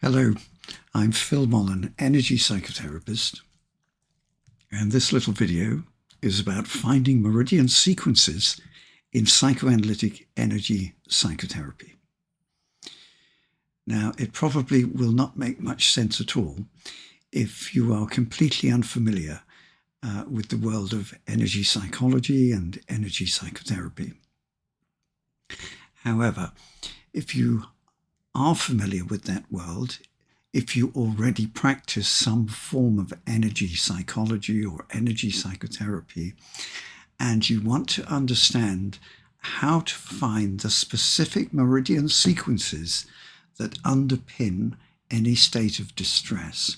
Hello, I'm Phil Mullen, energy psychotherapist, and this little video is about finding meridian sequences in psychoanalytic energy psychotherapy. Now, it probably will not make much sense at all if you are completely unfamiliar with the world of energy psychology and energy psychotherapy. However, if you are familiar with that world, if you already practice some form of energy psychology or energy psychotherapy, and you want to understand how to find the specific meridian sequences that underpin any state of distress,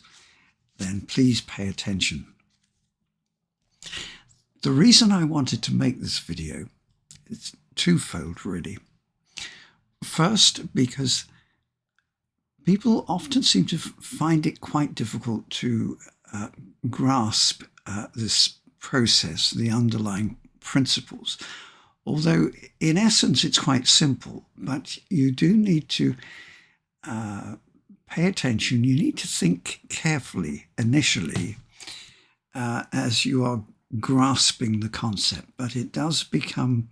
then please pay attention. The reason I wanted to make this video is twofold, really. First, because people often seem to find it quite difficult to grasp this process, the underlying principles. Although in essence it's quite simple, but you do need to pay attention. You need to think carefully initially as you are grasping the concept, but it does become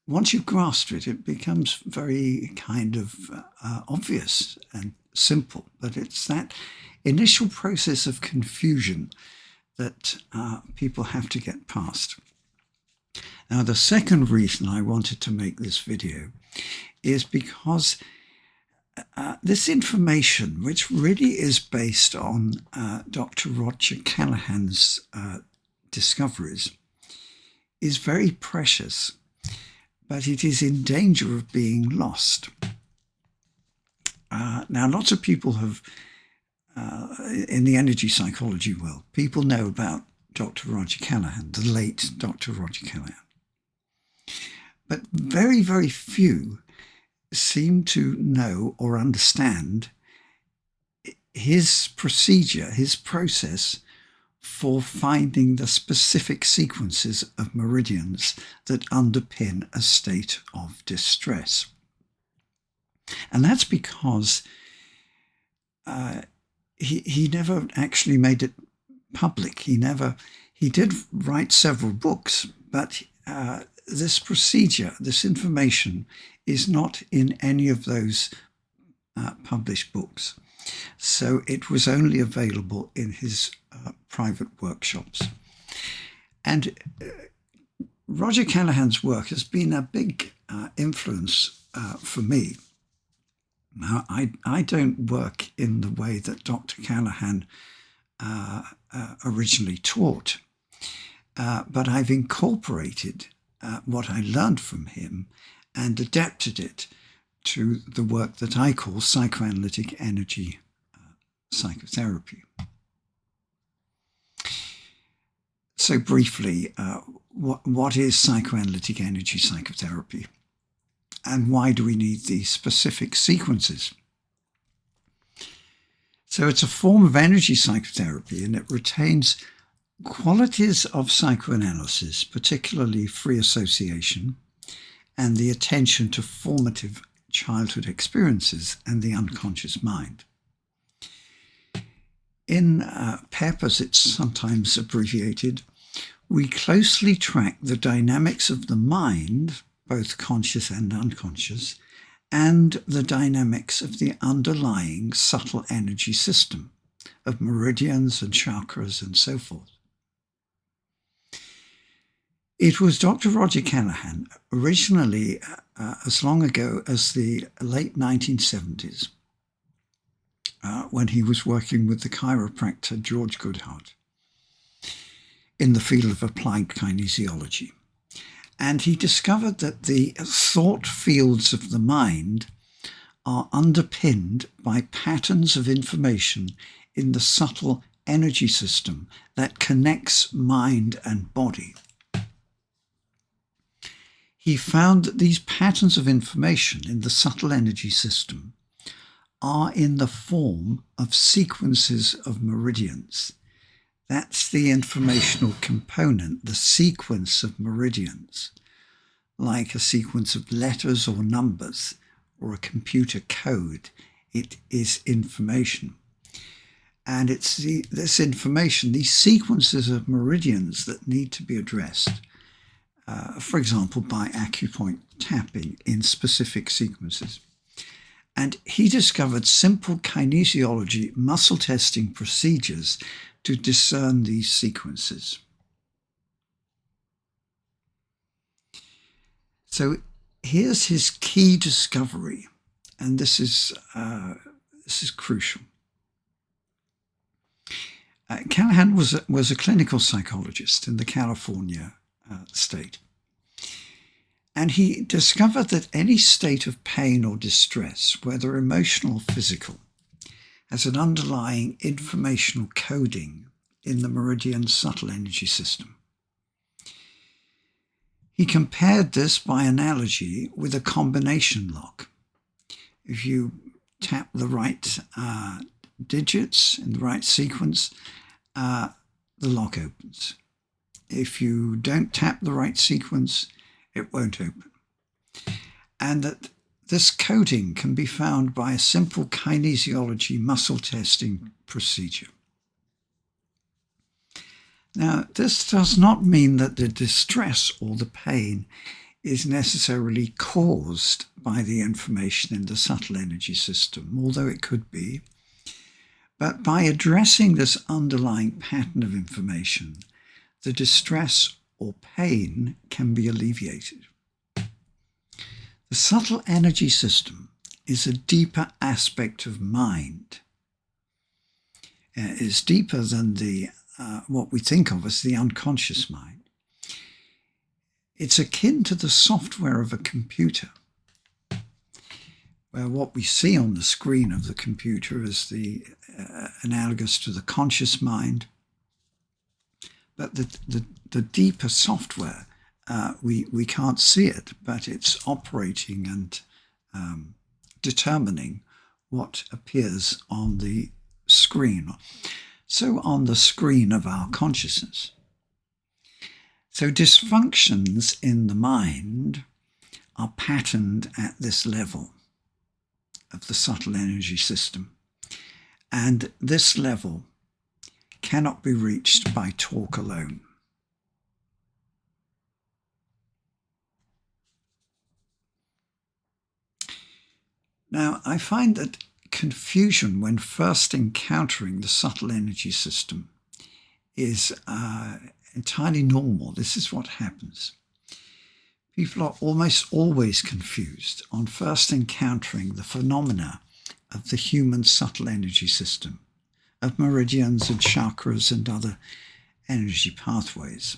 once you've grasped it, it becomes very kind of obvious and simple. But it's that initial process of confusion that people have to get past. Now, the second reason I wanted to make this video is because this information, which really is based on Dr. Roger Callahan's discoveries, is very precious, but it is in danger of being lost. Now, lots of people have, in the energy psychology world, people know about Dr. Roger Callahan, the late Dr. Roger Callahan. But very, very few seem to know or understand his procedure, his process for finding the specific sequences of meridians that underpin a state of distress. And that's because he never actually made it public. He did write several books, but this procedure, this information, is not in any of those published books. So it was only available in his private workshops. And Roger Callahan's work has been a big influence for me. Now, I don't work in the way that Dr. Callahan originally taught, but I've incorporated what I learned from him and adapted it to the work that I call psychoanalytic energy psychotherapy. So briefly, what is psychoanalytic energy psychotherapy? And why do we need these specific sequences? So it's a form of energy psychotherapy, and it retains qualities of psychoanalysis, particularly free association and the attention to formative childhood experiences and the unconscious mind. In PEP, as it's sometimes abbreviated, we closely track the dynamics of the mind, both conscious and unconscious, and the dynamics of the underlying subtle energy system of meridians and chakras and so forth. It was Dr. Roger Callahan, originally as long ago as the late 1970s, when he was working with the chiropractor George Goodhart in the field of applied kinesiology. And he discovered that the thought fields of the mind are underpinned by patterns of information in the subtle energy system that connects mind and body. He found that these patterns of information in the subtle energy system are in the form of sequences of meridians. That's the informational component, the sequence of meridians, like a sequence of letters or numbers or a computer code It is information. And it's this information, these sequences of meridians that need to be addressed, for example, by acupoint tapping in specific sequences. And he discovered simple kinesiology muscle testing procedures to discern these sequences. So here's his key discovery, and this is crucial. Callahan was a clinical psychologist in the California state. And he discovered that any state of pain or distress, whether emotional or physical, has an underlying informational coding in the meridian subtle energy system. He compared this by analogy with a combination lock. If you tap the right digits in the right sequence, the lock opens. If you don't tap the right sequence, it won't open. And that this coding can be found by a simple kinesiology muscle testing procedure. Now, this does not mean that the distress or the pain is necessarily caused by the information in the subtle energy system, although it could be. But by addressing this underlying pattern of information, the distress or pain can be alleviated. The subtle energy system is a deeper aspect of mind. It is deeper than what we think of as the unconscious mind. It's akin to the software of a computer, where what we see on the screen of the computer is analogous to the conscious mind. But the deeper software, we can't see it, but it's operating and determining what appears on the screen. So on the screen of our consciousness. So dysfunctions in the mind are patterned at this level of the subtle energy system. And this level cannot be reached by talk alone. Now, I find that confusion when first encountering the subtle energy system is entirely normal. This is what happens. People are almost always confused on first encountering the phenomena of the human subtle energy system, of meridians and chakras and other energy pathways.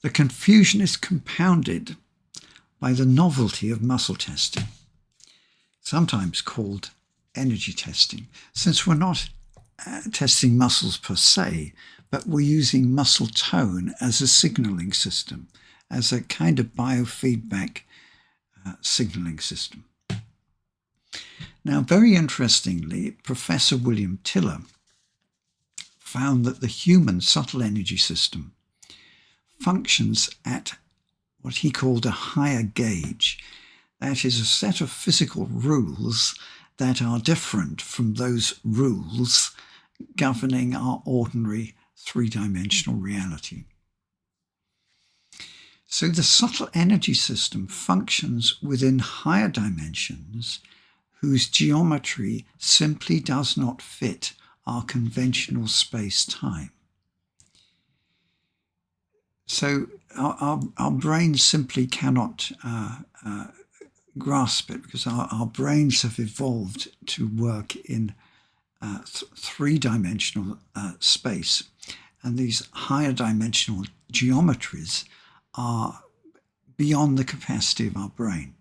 The confusion is compounded by the novelty of muscle testing, sometimes called energy testing, since we're not testing muscles per se, but we're using muscle tone as a signaling system, as a kind of biofeedback signaling system. Now, very interestingly, Professor William Tiller found that the human subtle energy system functions at what he called a higher gauge. That is a set of physical rules that are different from those rules governing our ordinary three-dimensional reality. So the subtle energy system functions within higher dimensions whose geometry simply does not fit our conventional space-time. So our brains simply cannot grasp it, because our brains have evolved to work in three-dimensional space, and these higher dimensional geometries are beyond the capacity of our brain.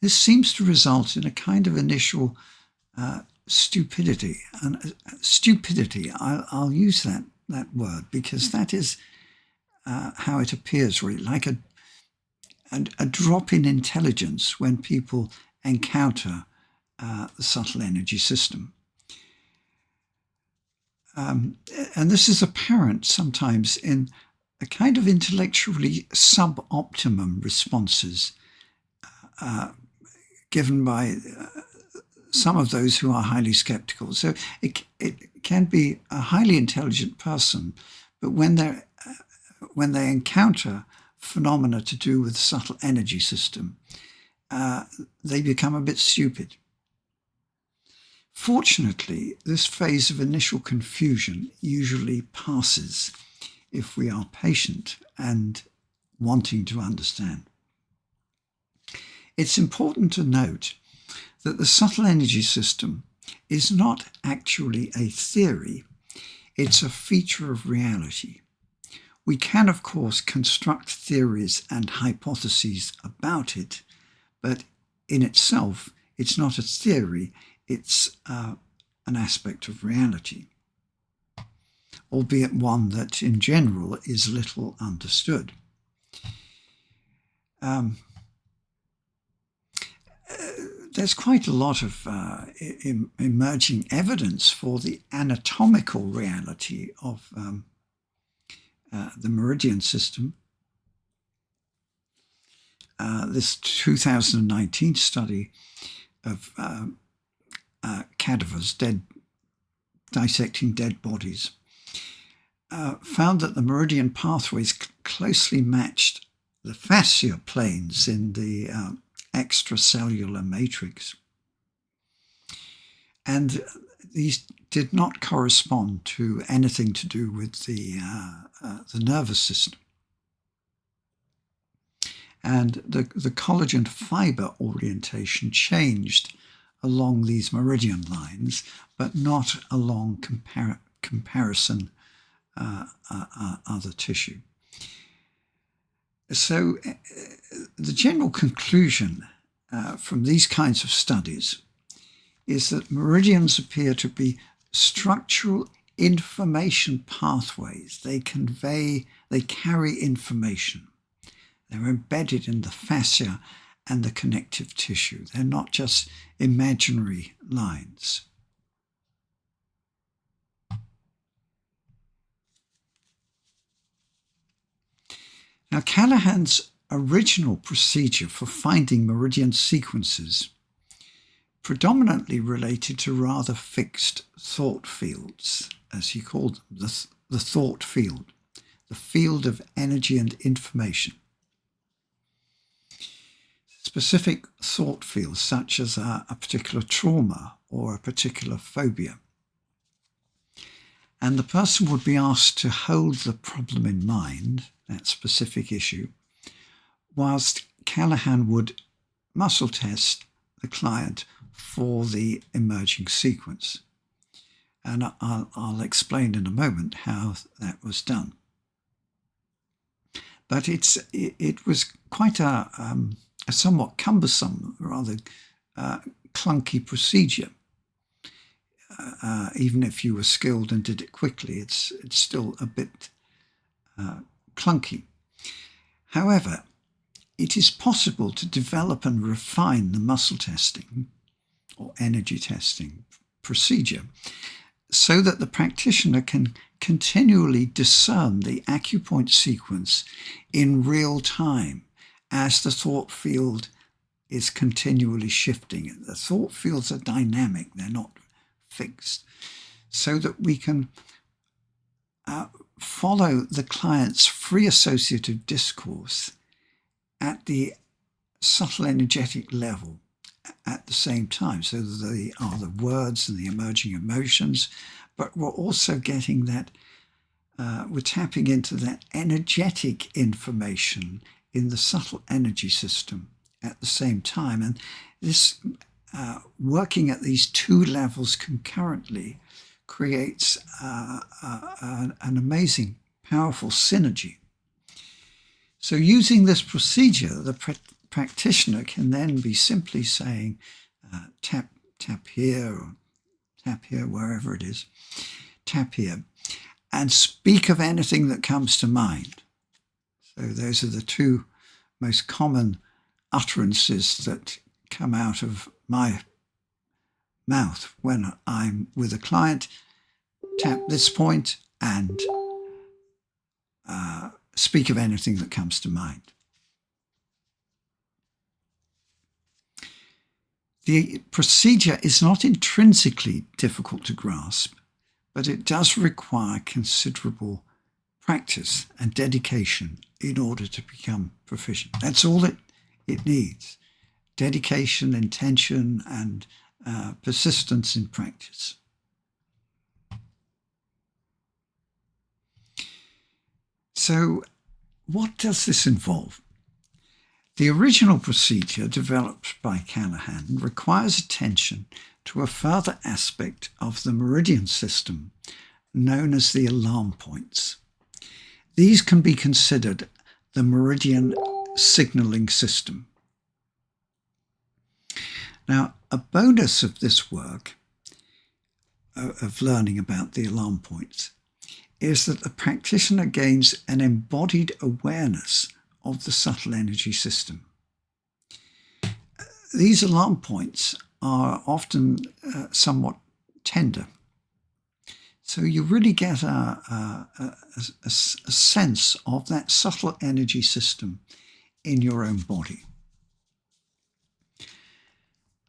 This seems to result in a kind of initial stupidity. And stupidity, I'll use that word, because that is how it appears, really, like a drop in intelligence when people encounter the subtle energy system. And this is apparent sometimes in a kind of intellectually sub-optimum responses given by some of those who are highly skeptical. So it can be a highly intelligent person, but when they encounter phenomena to do with the subtle energy system, they become a bit stupid. Fortunately, this phase of initial confusion usually passes if we are patient and wanting to understand. It's important to note that the subtle energy system is not actually a theory, it's a feature of reality. We can, of course, construct theories and hypotheses about it, but in itself, it's not a theory, it's an aspect of reality, albeit one that in general is little understood. There's quite a lot of emerging evidence for the anatomical reality of the meridian system. This 2019 study of cadavers, dissecting dead bodies, found that the meridian pathways closely matched the fascia planes in the extracellular matrix. And these did not correspond to anything to do with the nervous system. And the collagen fiber orientation changed along these meridian lines, but not along comparison other tissue. So the general conclusion from these kinds of studies is that meridians appear to be structural information pathways. They carry information. They're embedded in the fascia and the connective tissue. They're not just imaginary lines. Now, Callahan's original procedure for finding meridian sequences predominantly related to rather fixed thought fields, as he called them, the thought field, the field of energy and information. Specific thought fields such as a particular trauma or a particular phobia. And the person would be asked to hold the problem in mind, that specific issue, whilst Callahan would muscle test the client for the emerging sequence. And I'll explain in a moment how that was done. But it was quite a somewhat cumbersome, rather clunky procedure. Even if you were skilled and did it quickly, it's still a bit clunky. However, it is possible to develop and refine the muscle testing or energy testing procedure so that the practitioner can continually discern the acupoint sequence in real time as the thought field is continually shifting. The thought fields are dynamic, they're not fixed, so that we can follow the client's free associative discourse at the subtle energetic level at the same time. So they are the words and the emerging emotions, but we're also getting that, we're tapping into that energetic information in the subtle energy system at the same time. And this working at these two levels concurrently creates an amazing, powerful synergy. So using this procedure, the practitioner can then be simply saying, tap here, or tap here, wherever it is, tap here, and speak of anything that comes to mind. So those are the two most common utterances that come out of my mouth when I'm with a client. Tap this point and speak of anything that comes to mind. The procedure is not intrinsically difficult to grasp, but it does require considerable practice and dedication in order to become proficient. That's all it needs. Dedication, intention, and persistence in practice. So, what does this involve? The original procedure developed by Callahan requires attention to a further aspect of the meridian system known as the alarm points. These can be considered the meridian signaling system. Now, a bonus of this work, of learning about the alarm points, is that the practitioner gains an embodied awareness of the subtle energy system. These alarm points are often somewhat tender. So you really get a sense of that subtle energy system in your own body.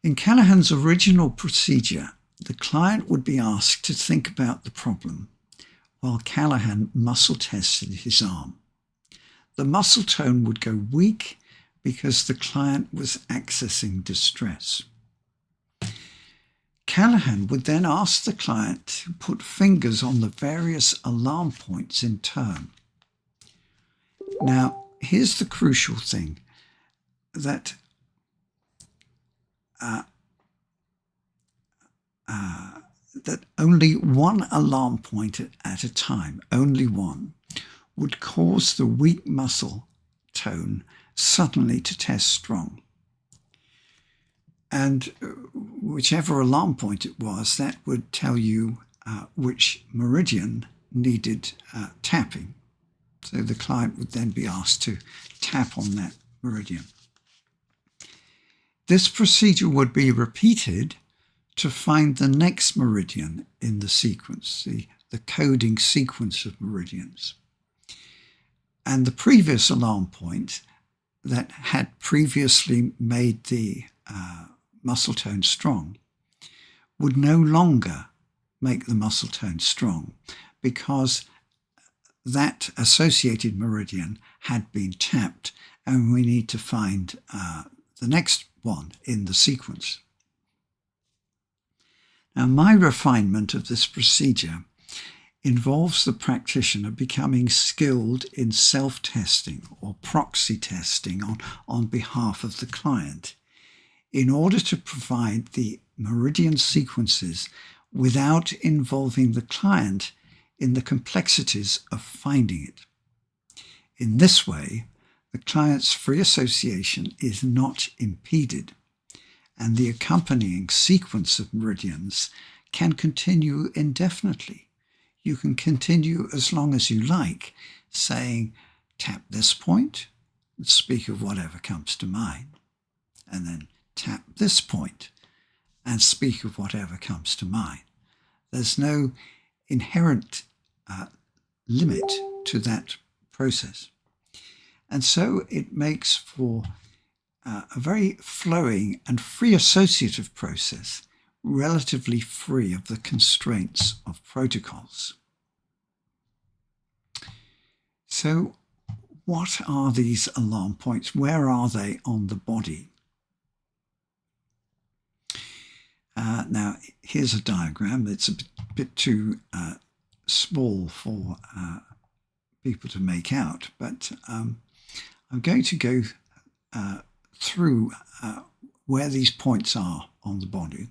In Callahan's original procedure, the client would be asked to think about the problem while Callahan muscle tested his arm. The muscle tone would go weak because the client was accessing distress. Callahan would then ask the client to put fingers on the various alarm points in turn. Now, here's the crucial thing, that that only one alarm point at a time, only one, would cause the weak muscle tone suddenly to test strong. And whichever alarm point it was, that would tell you which meridian needed tapping. So the client would then be asked to tap on that meridian. This procedure would be repeated to find the next meridian in the sequence, the coding sequence of meridians. And the previous alarm point that had previously made the muscle tone strong would no longer make the muscle tone strong because that associated meridian had been tapped, and we need to find the next one in the sequence. Now, my refinement of this procedure involves the practitioner becoming skilled in self-testing or proxy testing on behalf of the client in order to provide the meridian sequences without involving the client in the complexities of finding it. In this way, the client's free association is not impeded, and the accompanying sequence of meridians can continue indefinitely. You can continue as long as you like, saying, tap this point, and speak of whatever comes to mind, and then tap this point, and speak of whatever comes to mind. There's no inherent limit to that process. And so it makes for a very flowing and free associative process, relatively free of the constraints of protocols. So what are these alarm points? Where are they on the body? Now, here's a diagram. It's a bit too small for people to make out, but I'm going to go through where these points are on the body.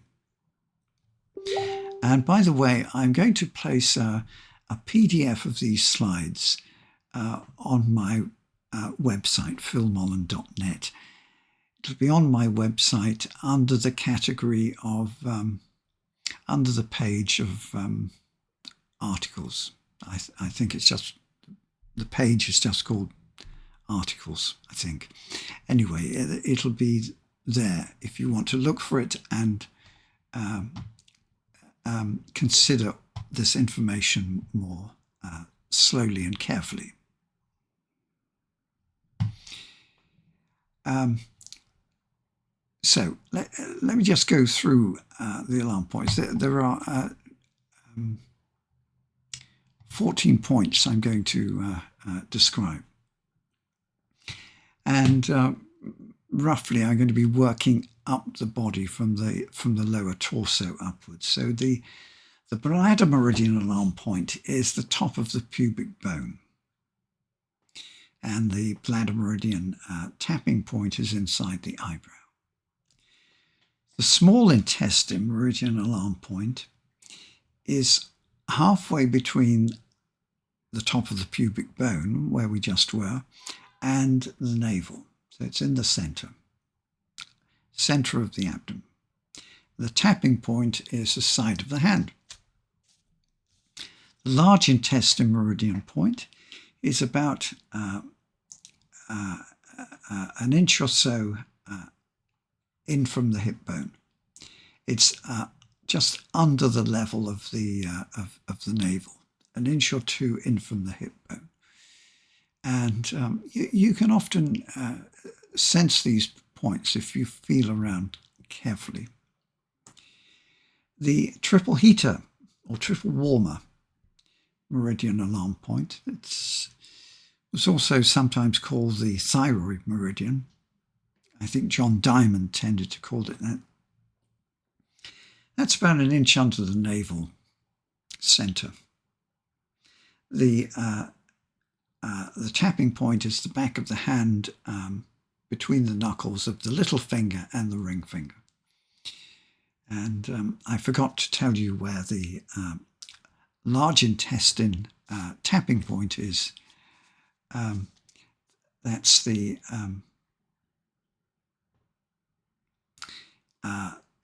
And by the way, I'm going to place a PDF of these slides on my website, philmollen.net. It'll be on my website under the category of, under the page of articles. I think it's just, the page is just called articles, I think. Anyway, it'll be there if you want to look for it and consider this information more slowly and carefully. So let me just go through the alarm points. There are 14 points I'm going to describe. And roughly I'm going to be working up the body from the lower torso upwards. So the bladder meridian alarm point is the top of the pubic bone. And the bladder meridian tapping point is inside the eyebrow. The small intestine meridian alarm point is halfway between the top of the pubic bone, where we just were, and the navel. So it's in the center of the abdomen. The tapping point is the side of the hand. The large intestine meridian point is about an inch or so in from the hip bone. It's just under the level of the navel, an inch or two in from the hip bone. And you can often sense these points if you feel around carefully. The triple heater or triple warmer meridian alarm point, it's also sometimes called the thyroid meridian. I think John Diamond tended to call it that. That's about an inch under the navel center. The tapping point is the back of the hand between the knuckles of the little finger and the ring finger. And I forgot to tell you where the large intestine tapping point is. That's the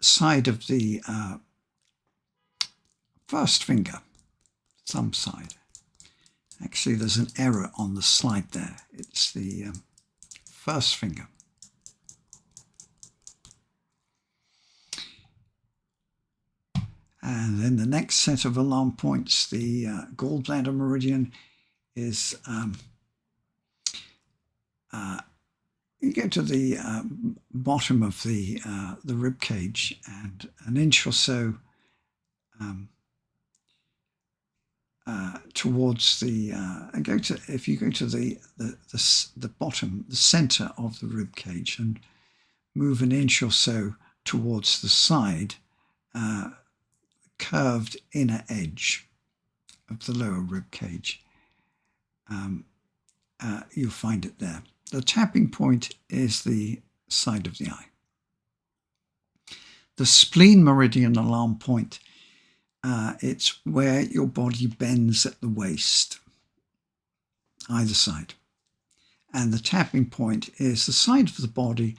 side of the first finger, thumb side. Actually, there's an error on the slide there. It's the first finger. And then the next set of alarm points, the gallbladder meridian, is you get to the bottom of the rib cage and an inch or so towards the if you go to the bottom, the center of the rib cage, and move an inch or so towards the side, curved inner edge of the lower rib cage, you'll find it there. The tapping point is the side of the eye. The spleen meridian alarm point, it's where your body bends at the waist, either side. And the tapping point is the side of the body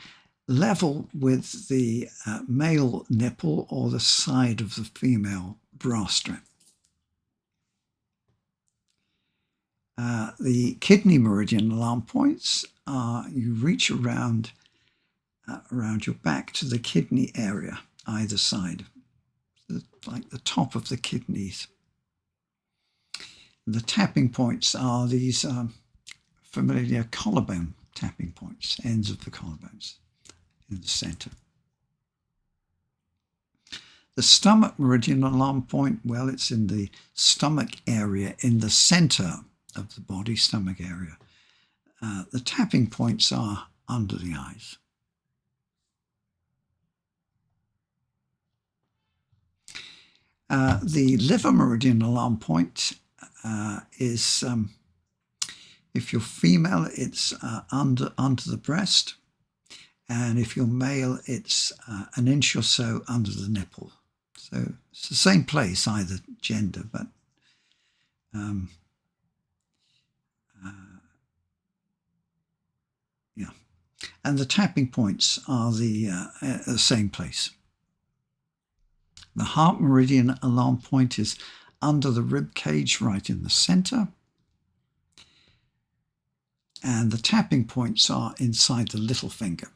level with the male nipple or the side of the female bra strap. The kidney meridian alarm points are, you reach around your back to the kidney area, either side, like the top of the kidneys. The tapping points are these familiar collarbone tapping points, ends of the collarbones in the center. The stomach meridian alarm point, well, it's in the stomach area in the center of the body, stomach area. The tapping points are under the eyes. The liver meridian alarm point is, if you're female, it's under the breast, and if you're male, it's an inch or so under the nipple. So it's the same place, either gender, but yeah. And the tapping points are the same place. The heart meridian alarm point is under the rib cage, right in the center. And the tapping points are inside the little finger,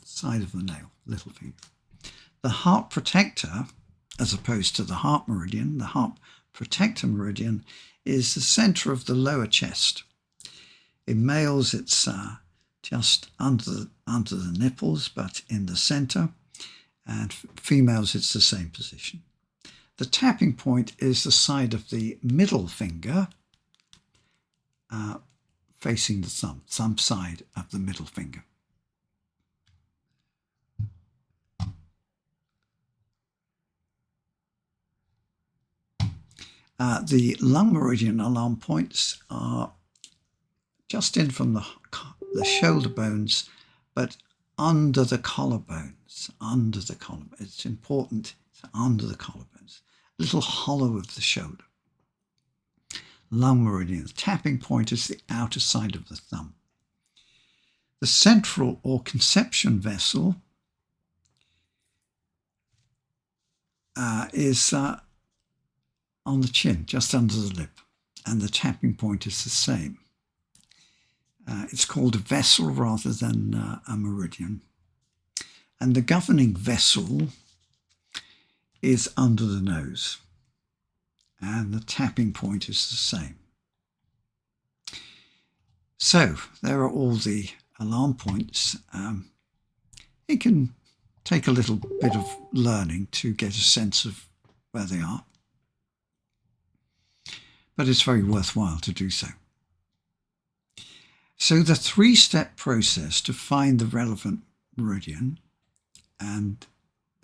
side of the nail, little finger. The heart protector, as opposed to the heart meridian, the heart protector meridian is the center of the lower chest. In males, it's just under the nipples, but in the center. And females, it's the same position. The tapping point is the side of the middle finger facing the thumb side of the middle finger. The lung meridian alarm points are just in from the shoulder bones, but under the collarbones. Under the collarbone. It's important. It's under the collarbones. Little hollow of the shoulder. Lung meridian. The tapping point is the outer side of the thumb. The central or conception vessel is on the chin, just under the lip, and the tapping point is the same. It's called a vessel rather than a meridian. And the governing vessel is under the nose, and the tapping point is the same. So there are all the alarm points. It can take a little bit of learning to get a sense of where they are, but it's very worthwhile to do so. So the 3-step process to find the relevant meridian, and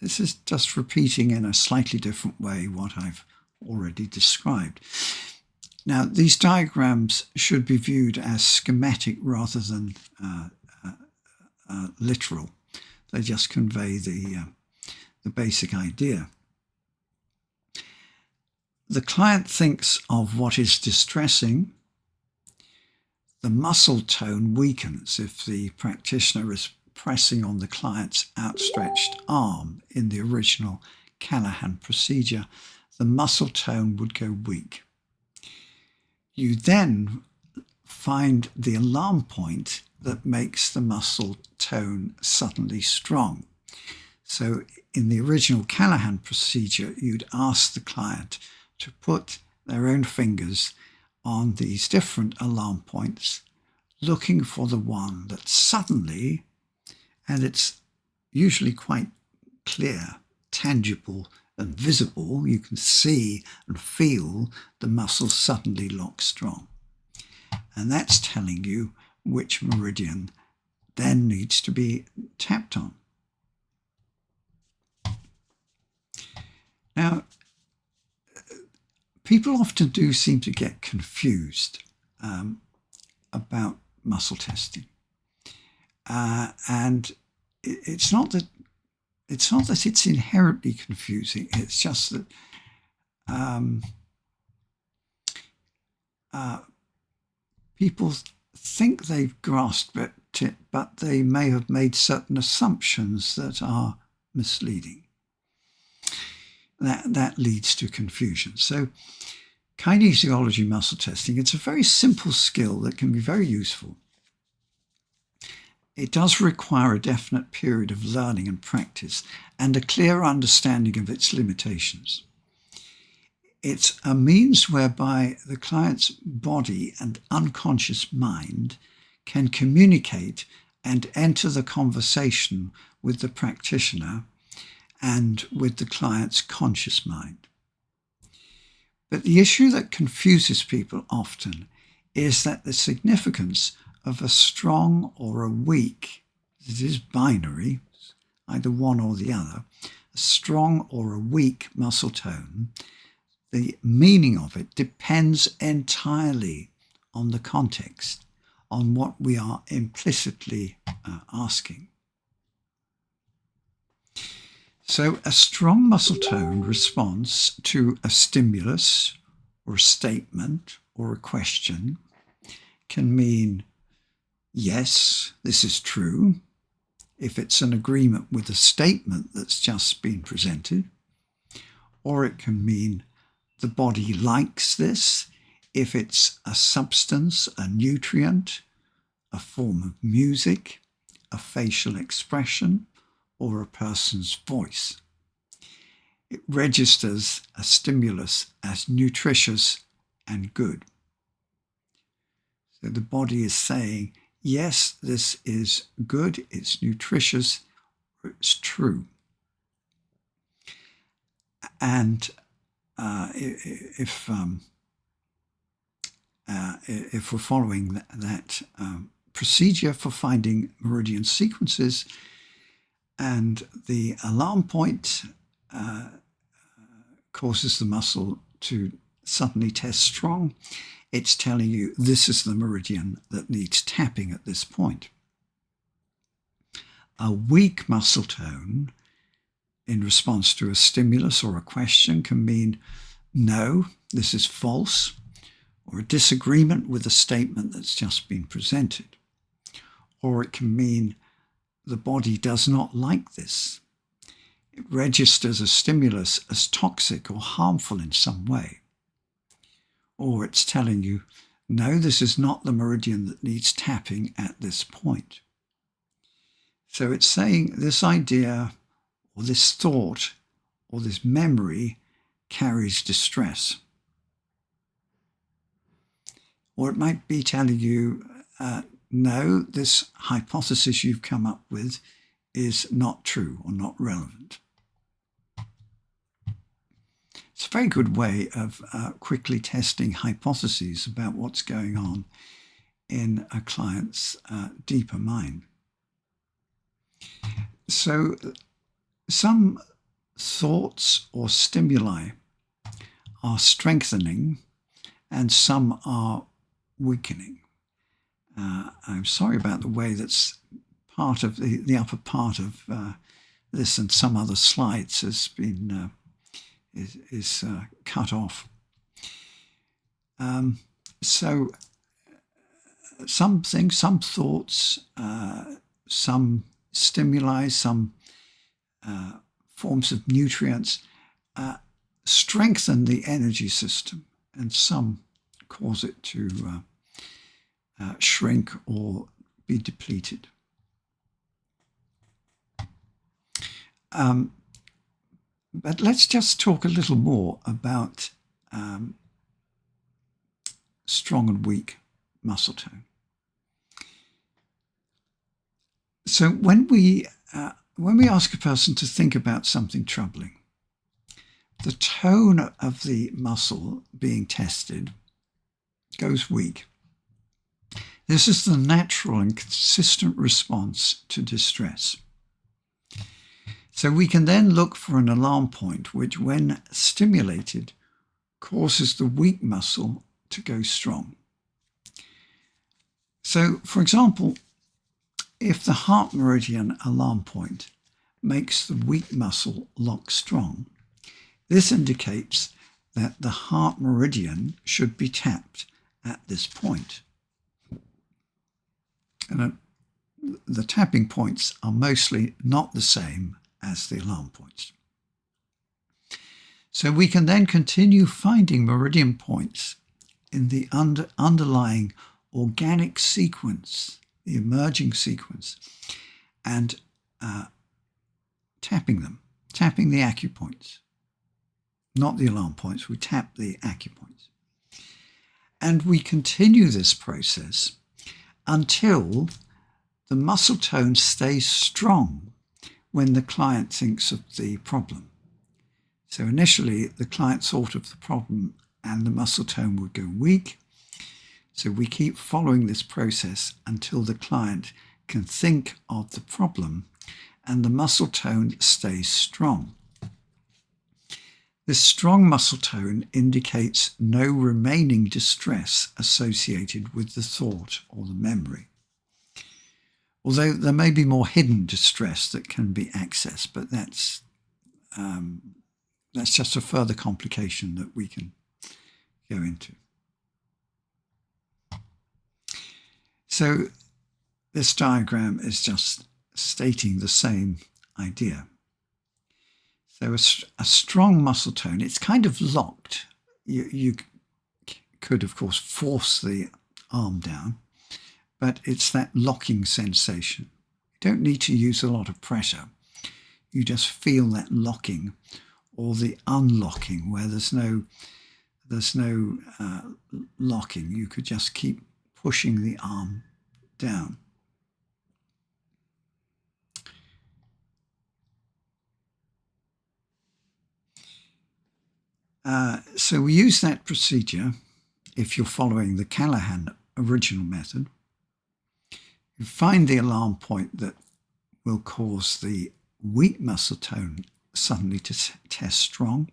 this is just repeating in a slightly different way what I've already described. Now, these diagrams should be viewed as schematic rather than literal. They just convey the basic idea. The client thinks of what is distressing. The muscle tone weakens if the practitioner is pressing on the client's outstretched arm. In the original Callahan procedure, the muscle tone would go weak. You then find the alarm point that makes the muscle tone suddenly strong. So in the original Callahan procedure, you'd ask the client to put their own fingers on these different alarm points, looking for the one that suddenly, and it's usually quite clear, tangible and visible, you can see and feel the muscle suddenly lock strong. And that's telling you which meridian then needs to be tapped on. Now, people often do seem to get confused about muscle testing, and it's not that it's inherently confusing. It's just that people think they've grasped it, but they may have made certain assumptions that are misleading. That leads to confusion. So kinesiology muscle testing, it's a very simple skill that can be very useful. It does require a definite period of learning and practice and a clear understanding of its limitations. It's a means whereby the client's body and unconscious mind can communicate and enter the conversation with the practitioner and with the client's conscious mind. But the issue that confuses people often is that the significance of a strong or a weak, it is binary, either one or the other, a strong or a weak muscle tone, the meaning of it depends entirely on the context, on what we are implicitly asking. So a strong muscle tone responds to a stimulus or a statement or a question can mean, yes, this is true, if it's an agreement with a statement that's just been presented, or it can mean the body likes this if it's a substance, a nutrient, a form of music, a facial expression, or a person's voice. It registers a stimulus as nutritious and good. So the body is saying, yes, this is good, it's nutritious, it's true. And if we're following that procedure for finding meridian sequences, and the alarm point causes the muscle to suddenly test strong, it's telling you this is the meridian that needs tapping at this point. A weak muscle tone in response to a stimulus or a question can mean, no, this is false, or a disagreement with a statement that's just been presented. Or it can mean the body does not like this. It registers a stimulus as toxic or harmful in some way. Or it's telling you, no, this is not the meridian that needs tapping at this point. So it's saying this idea or this thought or this memory carries distress. Or it might be telling you, no, this hypothesis you've come up with is not true or not relevant. It's a very good way of quickly testing hypotheses about what's going on in a client's deeper mind. So some thoughts or stimuli are strengthening and some are weakening. I'm sorry about the way that's part of the upper part of this and some other slides has been is cut off. So some things, some thoughts, some stimuli, some forms of nutrients strengthen the energy system, and some cause it to shrink or be depleted. But let's just talk a little more about strong and weak muscle tone. So when we ask a person to think about something troubling, the tone of the muscle being tested goes weak. This is the natural and consistent response to distress. So we can then look for an alarm point which, when stimulated, causes the weak muscle to go strong. So, for example, if the heart meridian alarm point makes the weak muscle lock strong, this indicates that the heart meridian should be tapped at this point. And the tapping points are mostly not the same as the alarm points. So we can then continue finding meridian points in the underlying organic sequence, the emerging sequence, and tapping them, tapping the acupoints. Not the alarm points, we tap the acupoints. And we continue this process until the muscle tone stays strong when the client thinks of the problem. So initially, the client thought of the problem and the muscle tone would go weak. So we keep following this process until the client can think of the problem and the muscle tone stays strong. This strong muscle tone indicates no remaining distress associated with the thought or the memory. Although there may be more hidden distress that can be accessed, but that's just a further complication that we can go into. So this diagram is just stating the same idea. So a strong muscle tone, it's kind of locked. You could, of course, force the arm down, but it's that locking sensation. You don't need to use a lot of pressure. You just feel that locking or the unlocking where there's no locking. You could just keep pushing the arm down. So we use that procedure if you're following the Callahan original method. You find the alarm point that will cause the weak muscle tone suddenly to test strong,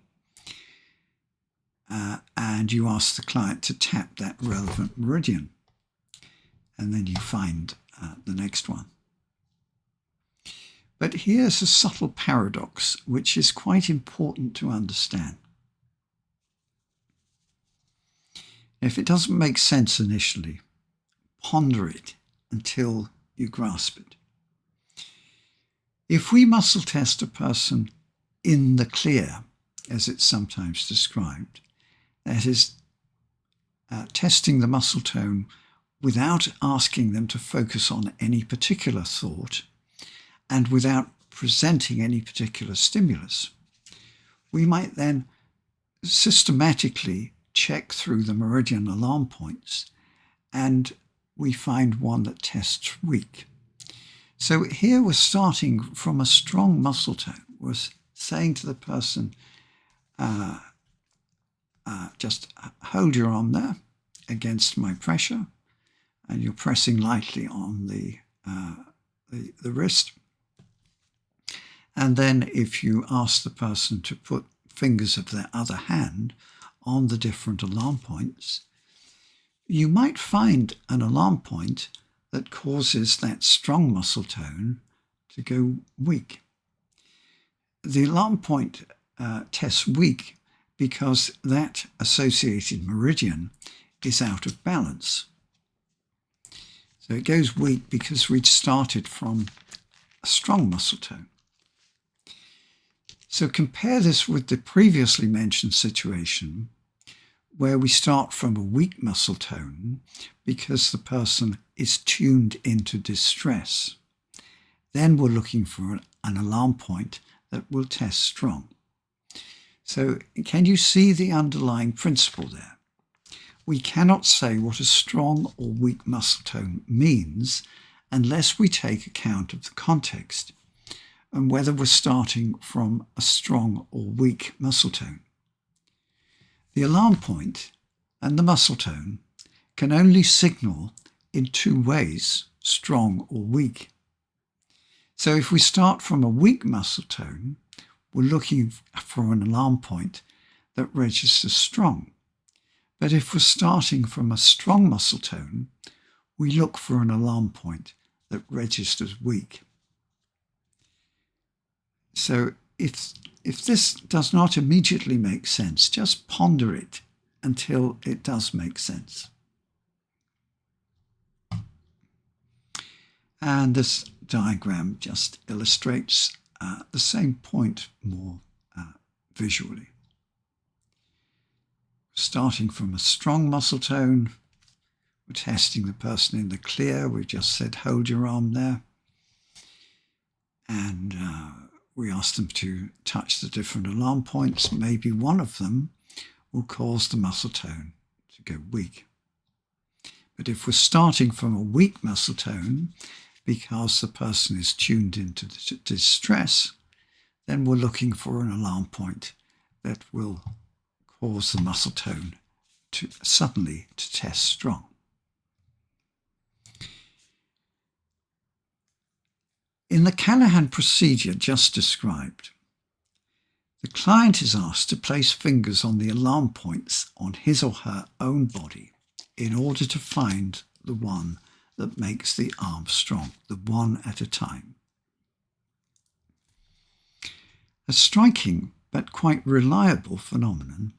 and you ask the client to tap that relevant meridian, and then you find the next one. But here's a subtle paradox which is quite important to understand. If it doesn't make sense initially, ponder it until you grasp it. If we muscle test a person in the clear, as it's sometimes described, that is, testing the muscle tone without asking them to focus on any particular thought and without presenting any particular stimulus, we might then systematically check through the meridian alarm points, and we find one that tests weak. So here we're starting from a strong muscle tone. We're saying to the person, just hold your arm there against my pressure, and you're pressing lightly on the wrist. And then if you ask the person to put fingers of their other hand on the different alarm points, you might find an alarm point that causes that strong muscle tone to go weak. The alarm point tests weak because that associated meridian is out of balance. So it goes weak because we'd started from a strong muscle tone. So compare this with the previously mentioned situation where we start from a weak muscle tone because the person is tuned into distress. Then we're looking for an alarm point that will test strong. So can you see the underlying principle there? We cannot say what a strong or weak muscle tone means unless we take account of the context and whether we're starting from a strong or weak muscle tone. The alarm point and the muscle tone can only signal in two ways, strong or weak. So if we start from a weak muscle tone, we're looking for an alarm point that registers strong. But if we're starting from a strong muscle tone, we look for an alarm point that registers weak. So if this does not immediately make sense, just ponder it until it does make sense. And this diagram just illustrates the same point more visually. Starting from a strong muscle tone, we're testing the person in the clear. We've just said, hold your arm there. And we ask them to touch the different alarm points. Maybe one of them will cause the muscle tone to go weak. But if we're starting from a weak muscle tone because the person is tuned into distress, then we're looking for an alarm point that will cause the muscle tone to suddenly to test strong. In the Callahan procedure just described, the client is asked to place fingers on the alarm points on his or her own body in order to find the one that makes the arm strong, the one at a time. A striking but quite reliable phenomenon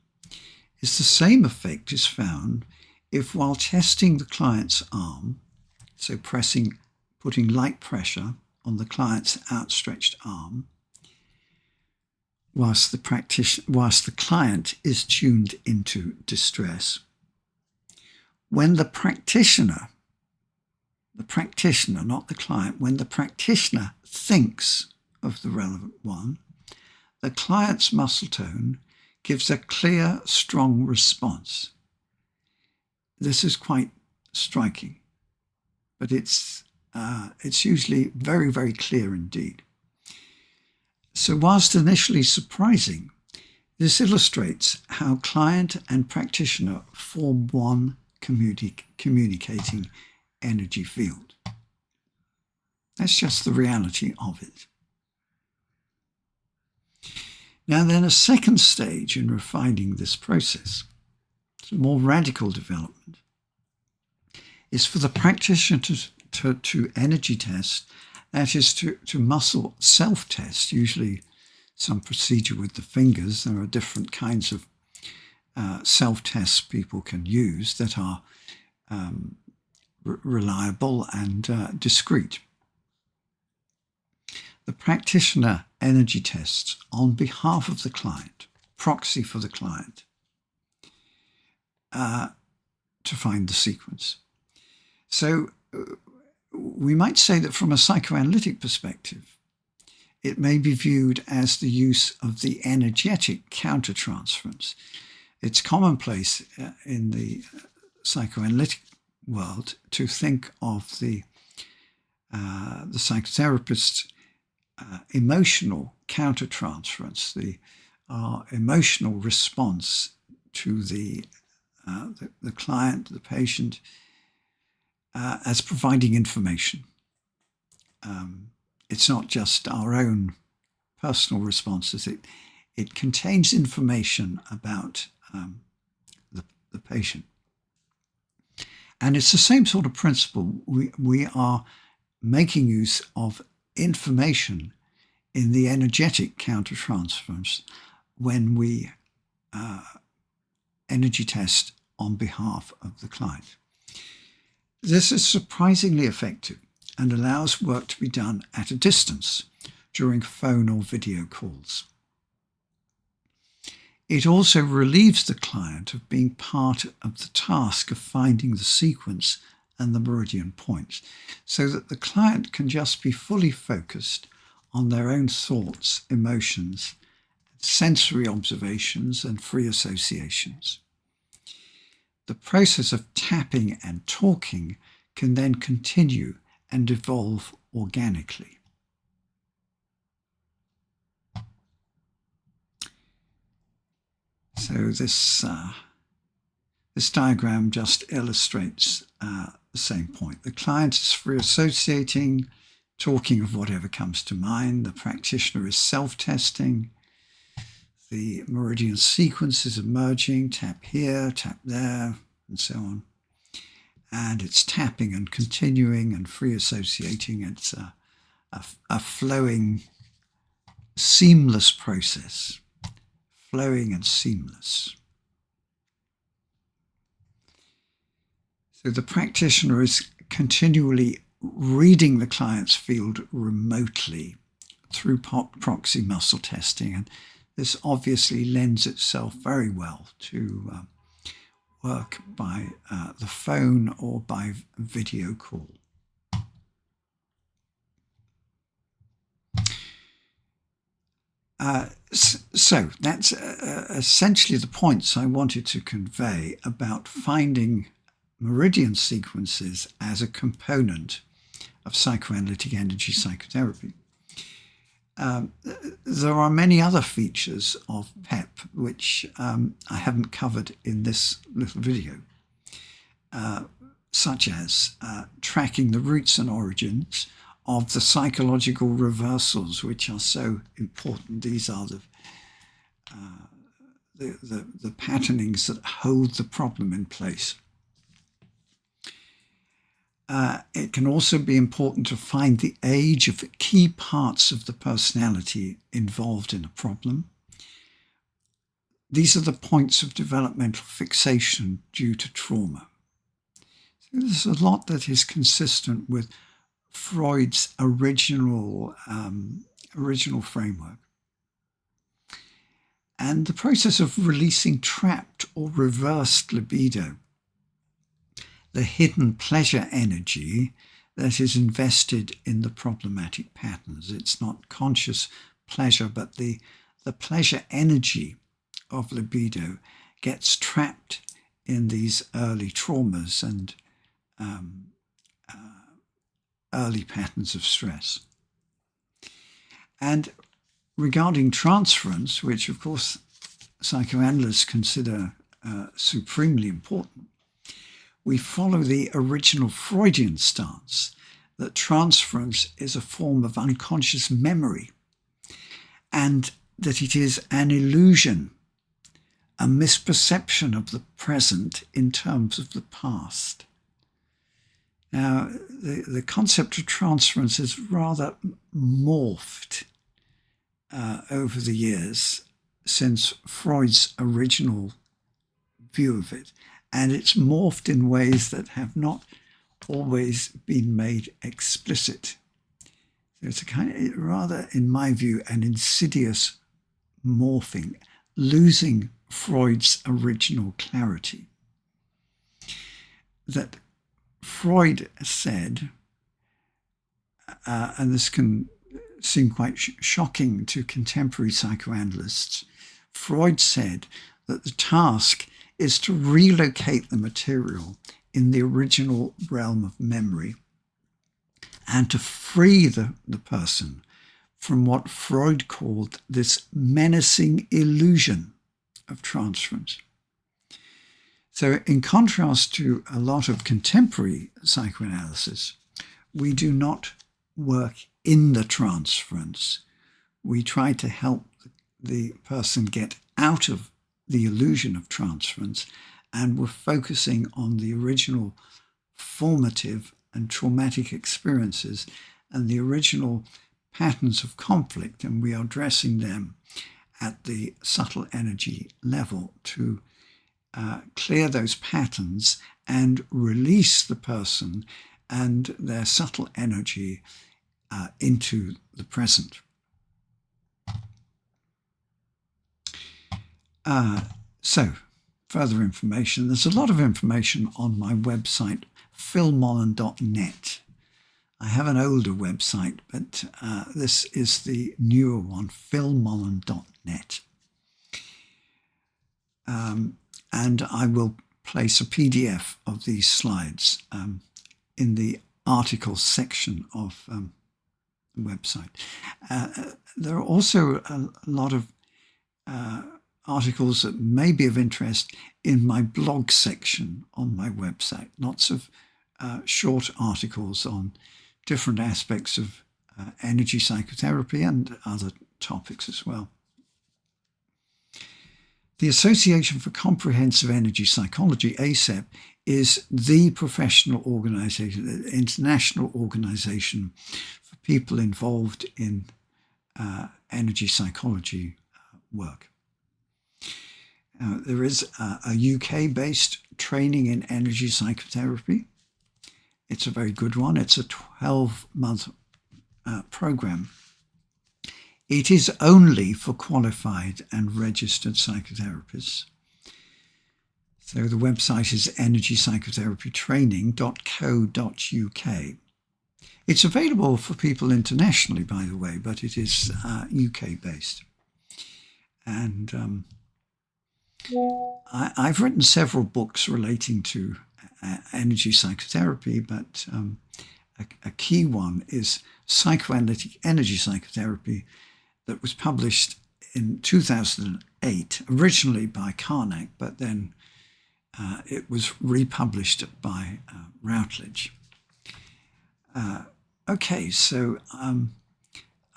is the same effect is found if, while testing the client's arm, so putting light pressure on the client's outstretched arm, whilst the client is tuned into distress, when the practitioner, not the client, when the practitioner thinks of the relevant one, the client's muscle tone gives a clear, strong response. This is quite striking. but it's usually very, very clear indeed. So whilst initially surprising, this illustrates how client and practitioner form one communicating energy field. That's just the reality of it. Now then, a second stage in refining this process, a more radical development, is for the practitioner to energy test, that is to muscle self-test, usually some procedure with the fingers. There are different kinds of self-tests people can use that are reliable and discreet. The practitioner energy tests on behalf of the client, proxy for the client, to find the sequence. So we might say that from a psychoanalytic perspective, it may be viewed as the use of the energetic countertransference. It's commonplace in the psychoanalytic world to think of the psychotherapist's emotional countertransference, our emotional response to the client, the patient, as providing information. It's not just our own personal responses. It contains information about the patient. And it's the same sort of principle. We are making use of information in the energetic countertransference when we energy test on behalf of the client. This is surprisingly effective and allows work to be done at a distance during phone or video calls. It also relieves the client of being part of the task of finding the sequence and the meridian points, so that the client can just be fully focused on their own thoughts, emotions, sensory observations, and free associations. The process of tapping and talking can then continue and evolve organically. So this diagram just illustrates the same point. The client is free associating, talking of whatever comes to mind. The practitioner is self-testing. The meridian sequence is emerging, tap here, tap there, and so on. And it's tapping and continuing and free associating. It's a flowing, seamless process. Flowing and seamless. So the practitioner is continually reading the client's field remotely through proxy muscle testing, and this obviously lends itself very well to work by the phone or by video call. So that's essentially the points I wanted to convey about finding meridian sequences as a component of psychoanalytic energy psychotherapy. There are many other features of PEP which I haven't covered in this little video, such as tracking the roots and origins of the psychological reversals, which are so important. These are the patternings that hold the problem in place. It can also be important to find the age of key parts of the personality involved in a problem. These are the points of developmental fixation due to trauma. So there's a lot that is consistent with Freud's original framework. And the process of releasing trapped or reversed libido, the hidden pleasure energy that is invested in the problematic patterns. It's not conscious pleasure, but the pleasure energy of libido gets trapped in these early traumas and early patterns of stress. And regarding transference, which of course psychoanalysts consider supremely important, we follow the original Freudian stance that transference is a form of unconscious memory and that it is an illusion, a misperception of the present in terms of the past. Now, the concept of transference has rather morphed over the years since Freud's original view of it, and it's morphed in ways that have not always been made explicit. So it's a kind of, rather, in my view, an insidious morphing, losing Freud's original clarity. That Freud said, and this can seem quite shocking to contemporary psychoanalysts, Freud said that the task is to relocate the material in the original realm of memory and to free the person from what Freud called this menacing illusion of transference. So in contrast to a lot of contemporary psychoanalysis, we do not work in the transference. We try to help the person get out of the illusion of transference, and we're focusing on the original formative and traumatic experiences and the original patterns of conflict, and we are addressing them at the subtle energy level to clear those patterns and release the person and their subtle energy into the present. So, further information. There's a lot of information on my website, philmollen.net. I have an older website, but this is the newer one, philmollen.net. And I will place a PDF of these slides in the articles section of the website. There are also a lot of articles that may be of interest in my blog section on my website. Lots of short articles on different aspects of energy psychotherapy and other topics as well. The Association for Comprehensive Energy Psychology, ACEP, is the professional organization, the international organization for people involved in energy psychology work. There is a UK-based training in energy psychotherapy. It's a very good one. It's a 12-month program. It is only for qualified and registered psychotherapists. So the website is energypsychotherapytraining.co.uk. It's available for people internationally, by the way, but it is UK-based. And I've written several books relating to energy psychotherapy, but a key one is Psychoanalytic Energy Psychotherapy, that was published in 2008, originally by Carnac, but then it was republished by Routledge. Okay, so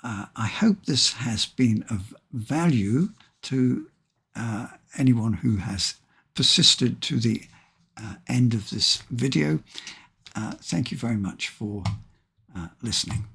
I hope this has been of value to anyone who has persisted to the end of this video. Thank you very much for listening.